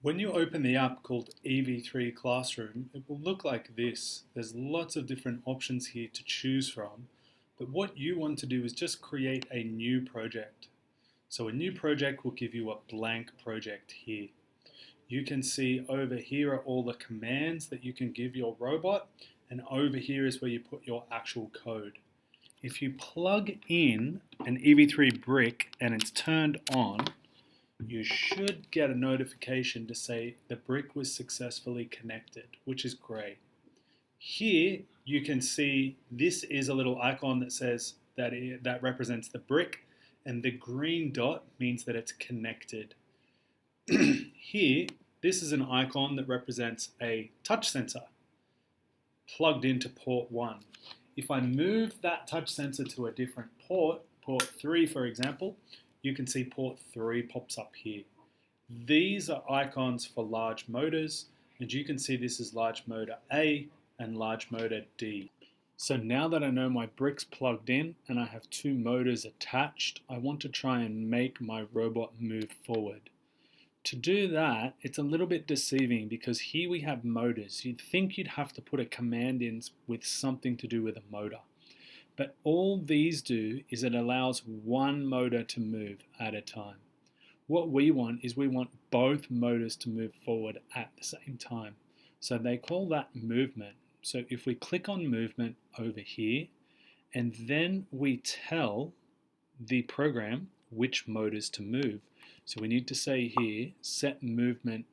When you open the app called EV3 Classroom, it will look like this. There's lots of different options here to choose from, but what you want to do is just create a new project. So a new project will give you a blank project here. You can see over here are all the commands that you can give your robot, and over here is where you put your actual code. If you plug in an EV3 brick and it's turned on, you should get a notification to say the brick was successfully connected, which is great. Here you can see this is a little icon that says that represents the brick, and the green dot means that it's connected. Here, this is an icon that represents a touch sensor plugged into port 1. If I move that touch sensor to a different port 3 for example, you can see port 3 pops up here. These are icons for large motors, and you can see this is large motor A and large motor D. So now that I know my brick's plugged in and I have two motors attached, I want to try and make my robot move forward. To do that, it's a little bit deceiving because here we have motors. You'd think you'd have to put a command in with something to do with a motor. But all these do is it allows one motor to move at a time. What we want is we want both motors to move forward at the same time. So they call that movement. So if we click on movement over here, and then we tell the program which motors to move. So we need to say here, set movement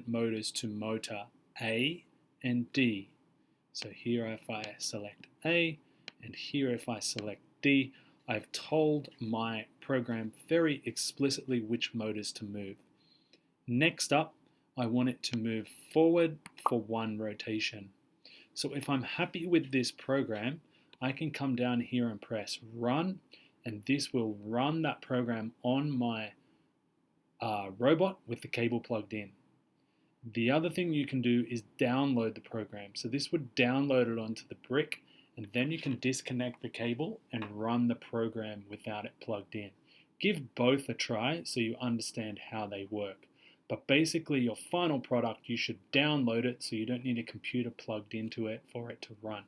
motors to motor A and D. So here if I select A, and here if I select D, I've told my program very explicitly which motors to move. Next up, I want it to move forward for one rotation. So if I'm happy with this program, I can come down here and press run, and this will run that program on my robot with the cable plugged in. The other thing you can do is download the program. So this would download it onto the brick, and then you can disconnect the cable and run the program without it plugged in. Give both a try so you understand how they work. But basically your final product, you should download it so you don't need a computer plugged into it for it to run.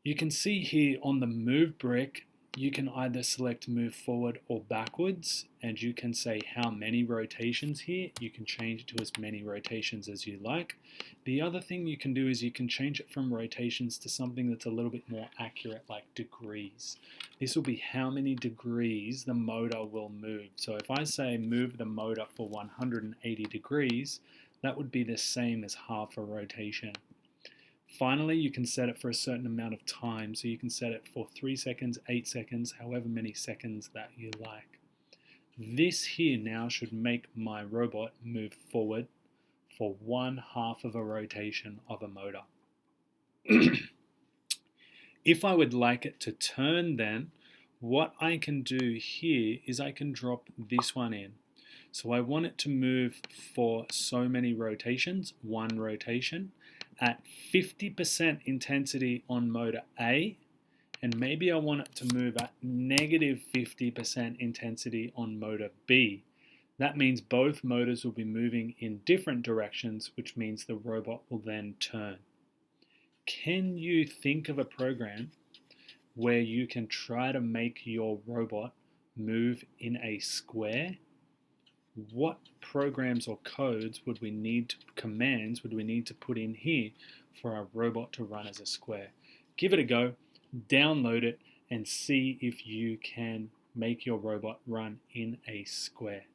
You can see here on the move brick, you can either select move forward or backwards, and you can say how many rotations here. You can change it to as many rotations as you like. The other thing you can do is you can change it from rotations to something that's a little bit more accurate, like degrees. This will be how many degrees the motor will move. So if I say move the motor for 180 degrees, that would be the same as half a rotation. Finally, you can set it for a certain amount of time, so you can set it for 3 seconds, 8 seconds, however many seconds that you like. This here now should make my robot move forward for 1/2 of a rotation of a motor. If I would like it to turn then, what I can do here is I can drop this one in. So I want it to move for so many rotations, one rotation, at 50% intensity on motor A, and maybe I want it to move at negative 50% intensity on motor B. That means both motors will be moving in different directions, which means the robot will then turn. Can you think of a program where you can try to make your robot move in a square? What programs or commands would we need to put in here for our robot to run as a square? Give it a go, download it, and see if you can make your robot run in a square.